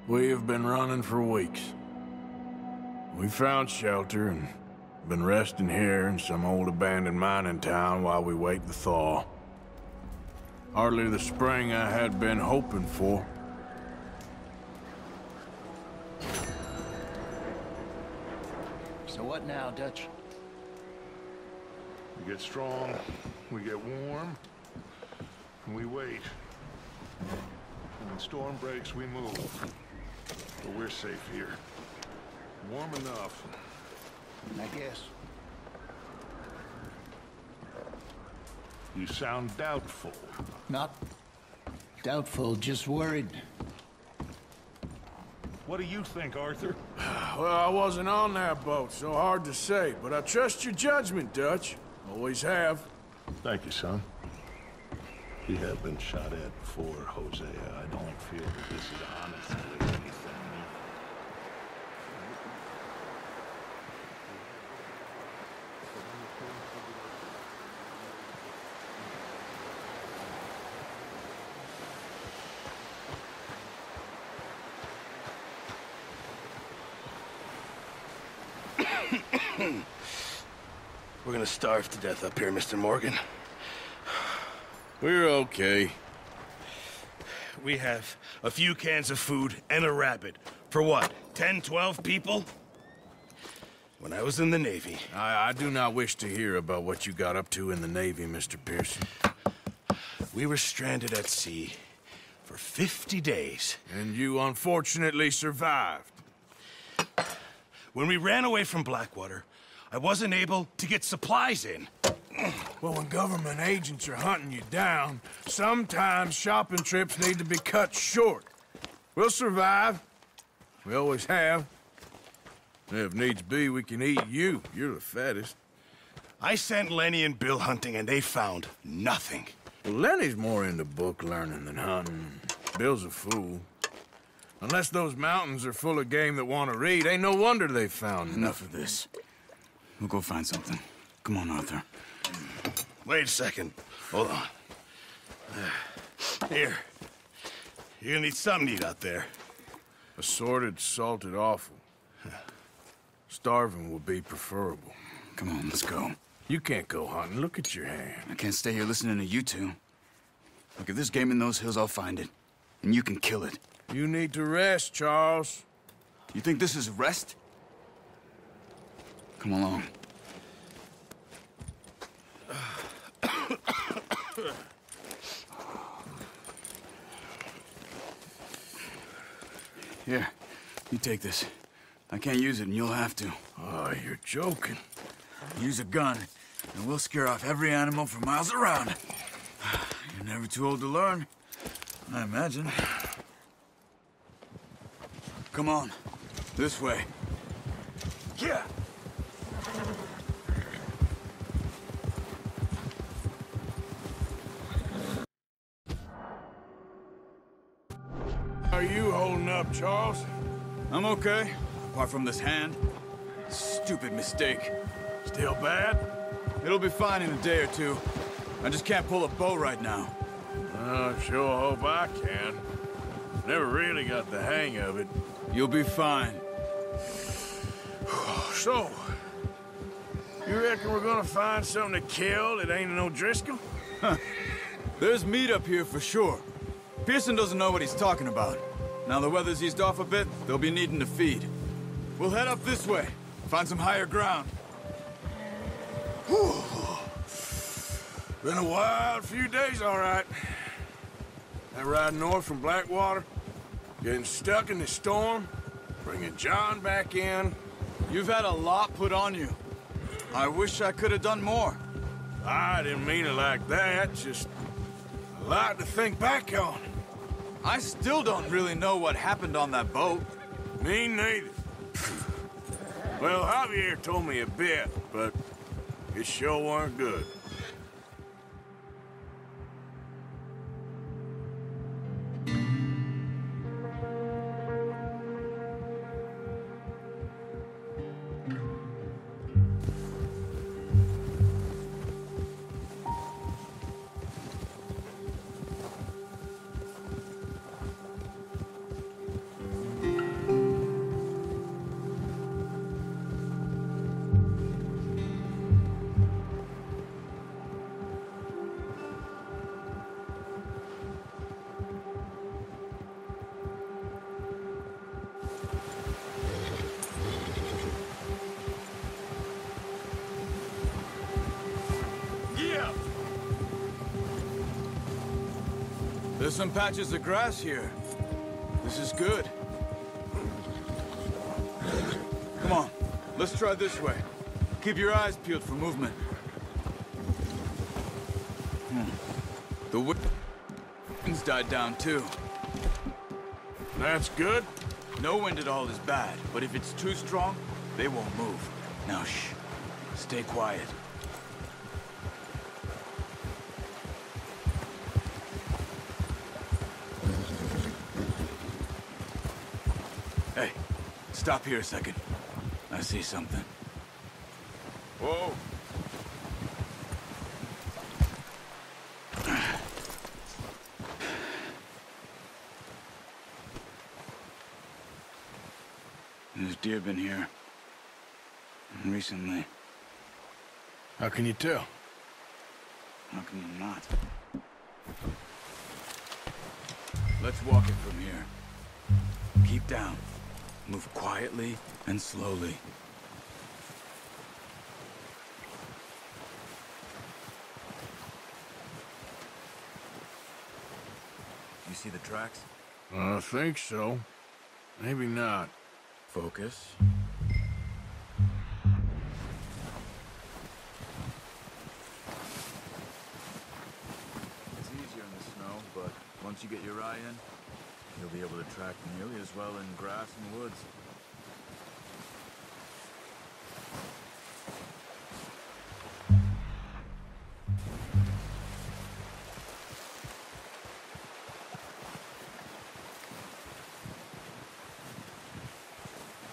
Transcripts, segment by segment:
We have been running for weeks. We found shelter and been resting here in some old abandoned mining town while we wait the thaw. Hardly the spring I had been hoping for. So what now, Dutch? We get strong, we get warm, and we wait. And when storm breaks, we move. But we're safe here. Warm enough. I guess. You sound doubtful. Not doubtful, just worried. What do you think, Arthur? Well, I wasn't on that boat, so hard to say, but I trust your judgment, Dutch. Always have. Thank you, son. We have been shot at before, Hosea. I don't feel that this is honestly anything. We're gonna starve to death up here, Mr. Morgan. We're okay. We have a few cans of food and a rabbit. For what, 10, 12 people? When I was in the Navy... I do not wish to hear about what you got up to in the Navy, Mr. Pearson. We were stranded at sea for 50 days. And you unfortunately survived. When we ran away from Blackwater, I wasn't able to get supplies in. Well, when government agents are hunting you down, sometimes shopping trips need to be cut short. We'll survive. We always have. If needs be, we can eat you. You're the fattest. I sent Lenny and Bill hunting, and they found nothing. Well, Lenny's more into book learning than hunting. Bill's a fool. Unless those mountains are full of game that want to read, ain't no wonder they found Enough of this. We'll go find something. Come on, Arthur. Wait a second. Hold on. Here. You're gonna need something to eat out there. Assorted, salted offal. Starving would be preferable. Come on, let's go. You can't go hunting. Look at your hand. I can't stay here listening to you two. Look, if there's game in those hills, I'll find it. And you can kill it. You need to rest, Charles. You think this is rest? Come along. Here, you take this. I can't use it, and you'll have to. Oh, you're joking. Use a gun, and we'll scare off every animal for miles around. You're never too old to learn, I imagine. Come on, this way. Yeah. Are you holding up, Charles? I'm okay, apart from this hand. Stupid mistake. Still bad? It'll be fine in a day or two. I just can't pull a bow right now. I sure hope I can. Never really got the hang of it. You'll be fine. So, you reckon we're gonna find something to kill that ain't no Driscoll? There's meat up here for sure. Pearson doesn't know what he's talking about. Now the weather's eased off a bit, they'll be needing to feed. We'll head up this way, find some higher ground. Whew. Been a wild few days, all right. That ride north from Blackwater, getting stuck in the storm, bringing John back in. You've had a lot put on you. I wish I could have done more. I didn't mean it like that, just a lot to think back on. I still don't really know what happened on that boat. Me neither. Well, Javier told me a bit, but it sure weren't good. There's some patches of grass here. This is good. Come on, let's try this way. Keep your eyes peeled for movement. The wind's died down too. That's good. No wind at all is bad, but if it's too strong, they won't move. Now shh, stay quiet. Hey, stop here a second. I see something. Whoa. There's deer been here. Recently. How can you tell? How can you not? Let's walk it from here. Keep down. Move quietly and slowly. You see the tracks? I think so. Maybe not. Focus. It's easier in the snow, but once you get your eye in, you'll be able to track nearly as well in grass and woods.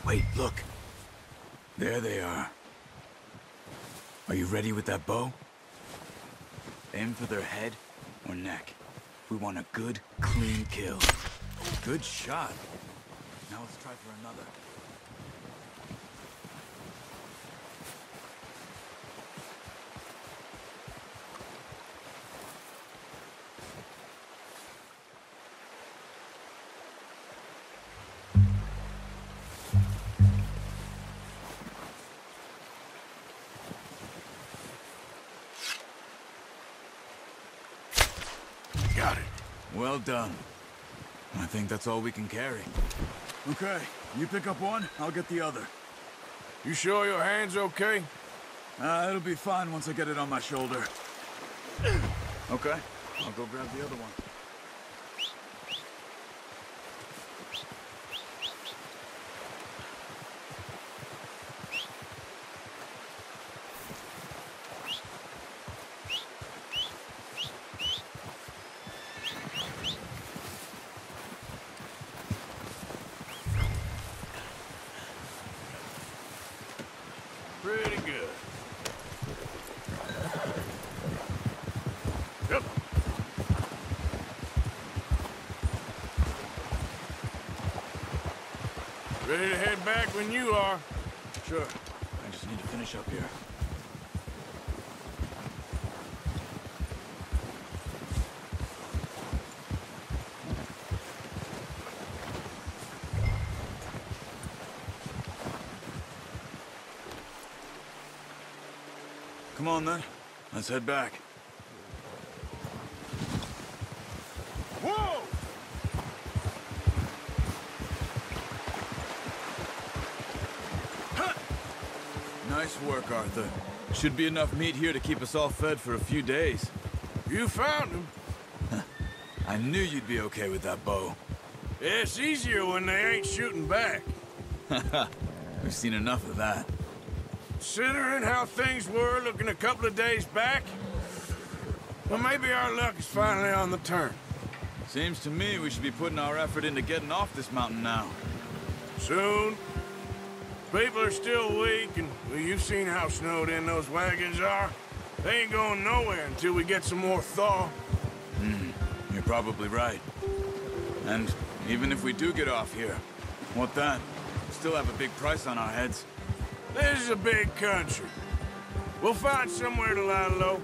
Wait, look. There they are. Are you ready with that bow? Aim for their head or neck. We want a good, clean kill. Good shot. Now let's try for another. Got it. Well done. I think that's all we can carry. Okay, you pick up one, I'll get the other. You sure your hand's okay? It'll be fine once I get it on my shoulder. Okay, I'll go grab the other one. Pretty good. Yep. Ready to head back when you are. Sure. I just need to finish up here. Come on, then. Let's head back. Whoa! Nice work, Arthur. Should be enough meat here to keep us all fed for a few days. You found him. I knew you'd be okay with that bow. It's easier when they ain't shooting back. We've seen enough of that. Considering how things were looking a couple of days back, well, maybe our luck is finally on the turn. Seems to me we should be putting our effort into getting off this mountain now. Soon. People are still weak, and well, you've seen how snowed in those wagons are. They ain't going nowhere until we get some more thaw. You're probably right. And even if we do get off here, what then? We still have a big price on our heads. This is a big country. We'll find somewhere to lie low.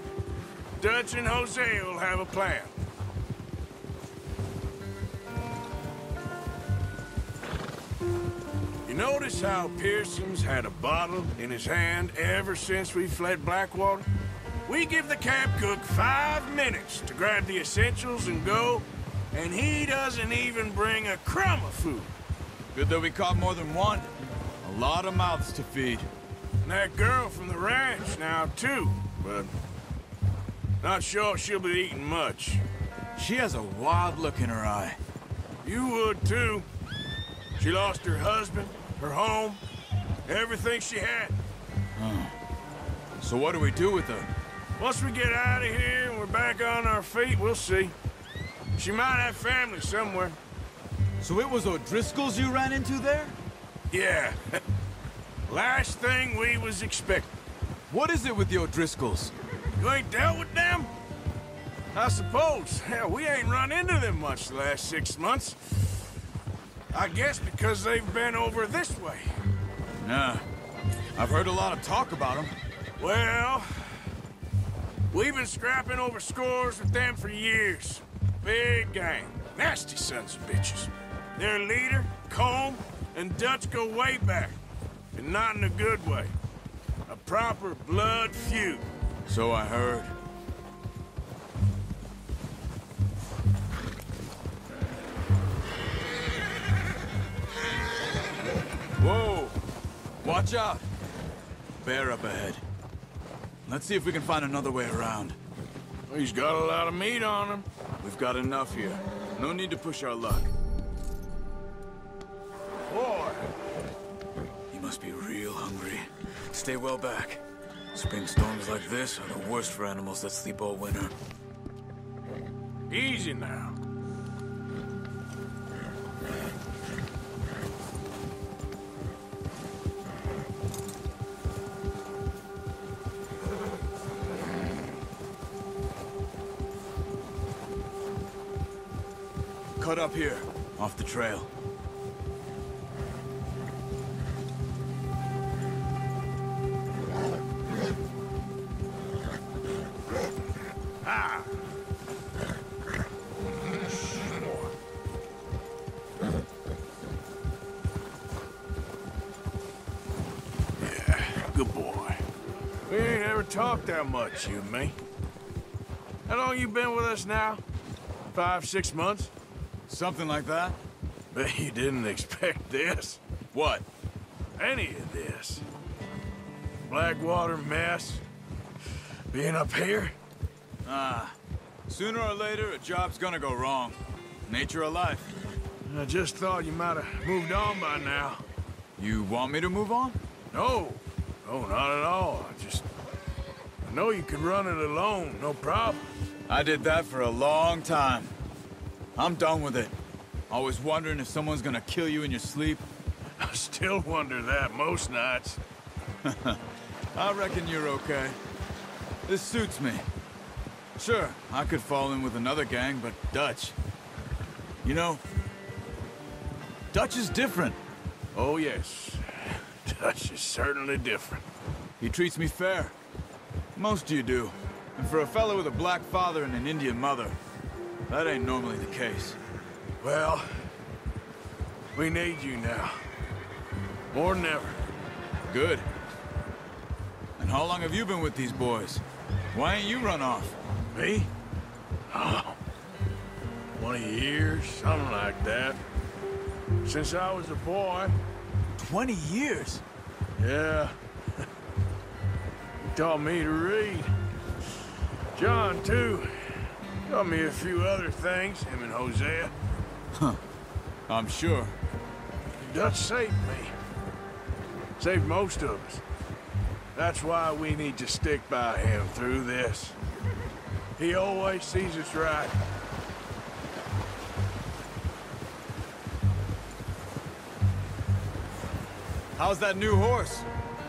Dutch and Jose will have a plan. You notice how Pearson's had a bottle in his hand ever since we fled Blackwater? We give the camp cook 5 minutes to grab the essentials and go, And he doesn't even bring a crumb of food. Good that we caught more than one. A lot of mouths to feed. And that girl from the ranch now, too. But not sure she'll be eating much. She has a wild look in her eye. You would, too. She lost her husband, her home, everything she had. So what do we do with her? Once we get out of here and we're back on our feet, we'll see. She might have family somewhere. So it was O'Driscoll's you ran into there? Yeah. Last thing we was expecting. What is it with the O'Driscolls? You ain't dealt with them? I suppose. Hell, we ain't run into them much the last 6 months. I guess because they've been over this way. Nah. I've heard a lot of talk about them. Well, we've been scrapping over scores with them for years. Big gang. Nasty sons of bitches. Their leader, Combe, and Dutch go way back. And not in a good way. A proper blood feud. So I heard. Whoa! Watch out! Bear up ahead. Let's see if we can find another way around. He's got a lot of meat on him. We've got enough here. No need to push our luck. Boy, He must be real hungry. Stay well back. Spring storms like this are the worst for animals that sleep all winter. easy now. Cut up here, off the trail. Ah! Yeah, good boy. We ain't ever talked that much, you and me. How long you been with us now? 5, 6 months? Something like that? Bet you didn't expect this. What? Any of this. Blackwater mess. Being up here? Sooner or later, a job's gonna go wrong. Nature of life. I just thought you might have moved on by now. You want me to move on? No. No, not at all. I know you could run it alone, no problem. I did that for a long time. I'm done with it. Always wondering if someone's gonna kill you in your sleep. I still wonder that most nights. I reckon you're okay. This suits me. Sure, I could fall in with another gang, but Dutch... You know, Dutch is different. Oh, yes. Dutch is certainly different. He treats me fair. Most of you do. And for a fellow with a black father and an Indian mother, that ain't normally the case. Well, we need you now. More than ever. Good. And how long have you been with these boys? Why ain't you run off? Me? Oh, 20 years, something like that. Since I was a boy. 20 years? Yeah. He taught me to read. John, too. Taught me a few other things, him and Hosea. I'm sure. Dutch saved me. Saved most of us. That's why we need to stick by him through this. He always sees us right. How's that new horse?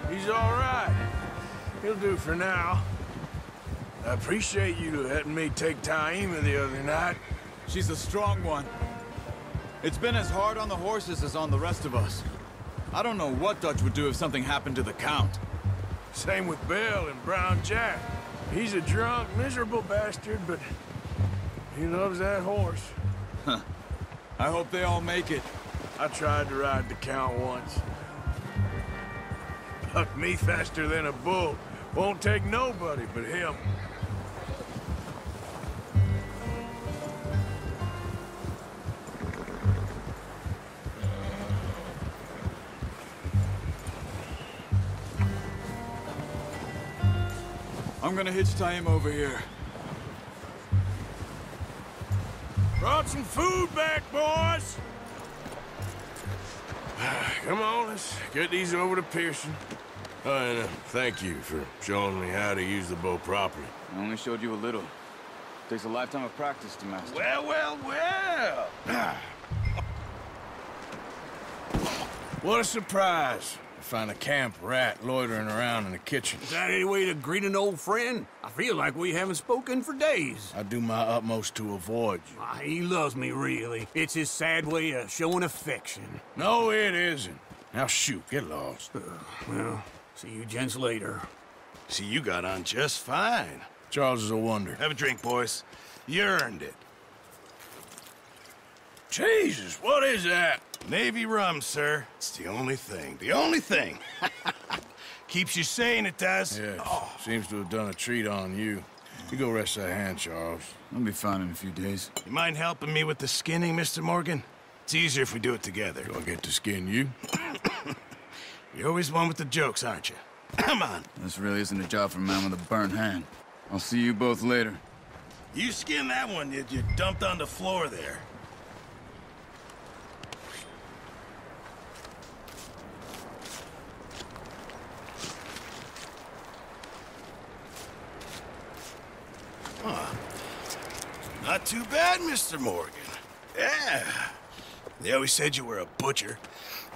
He's all right. He'll do for now. I appreciate you letting me take Taima the other night. She's a strong one. It's been as hard on the horses as on the rest of us. I don't know what Dutch would do if something happened to the Count. Same with Bill and Brown Jack. He's a drunk, miserable bastard, but he loves that horse. I hope they all make it. I tried to ride the Count once. Bucked me faster than a bull. Won't take nobody but him. I'm gonna hitch tie him over here. Brought some food back, boys! Come on, let's get these over to Pearson. Oh, and thank you for showing me how to use the bow properly. I only showed you a little. Takes a lifetime of practice to master. Well. What a surprise. To find a camp rat loitering around in the kitchen. Is that any way to greet an old friend? I feel like we haven't spoken for days. I do my utmost to avoid you. He loves me, really. It's his sad way of showing affection. No, it isn't. Now shoot, get lost. Well, see you gents later. See, you got on just fine. Charles is a wonder. Have a drink, boys. You earned it. Jesus, what is that? Navy rum, sir. It's the only thing. The only thing. Keeps you sane, it does. Yeah, seems to have done a treat on you. You go rest that hand, Charles. I'll be fine in a few days. You mind helping me with the skinning, Mr. Morgan? It's easier if we do it together. Do I get to skin you? You're always one with the jokes, aren't you? Come on. This really isn't a job for a man with a burnt hand. I'll see you both later. You skin that one you dumped on the floor there. Not too bad, Mr. Morgan. Yeah. They always said you were a butcher.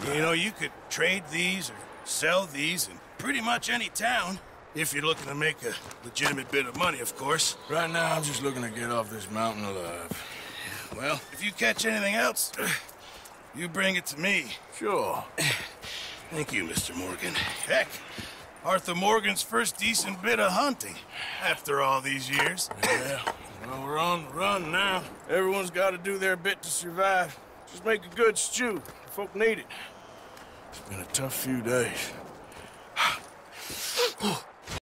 You know, you could trade these or sell these in pretty much any town. If you're looking to make a legitimate bit of money, of course. Right now, I'm just looking to get off this mountain alive. Well, if you catch anything else, you bring it to me. Sure. Thank you, Mr. Morgan. Heck, Arthur Morgan's first decent bit of hunting after all these years. Yeah. Well, we're on the run now. Everyone's got to do their bit to survive. Just make a good stew. Folk need it. It's been a tough few days.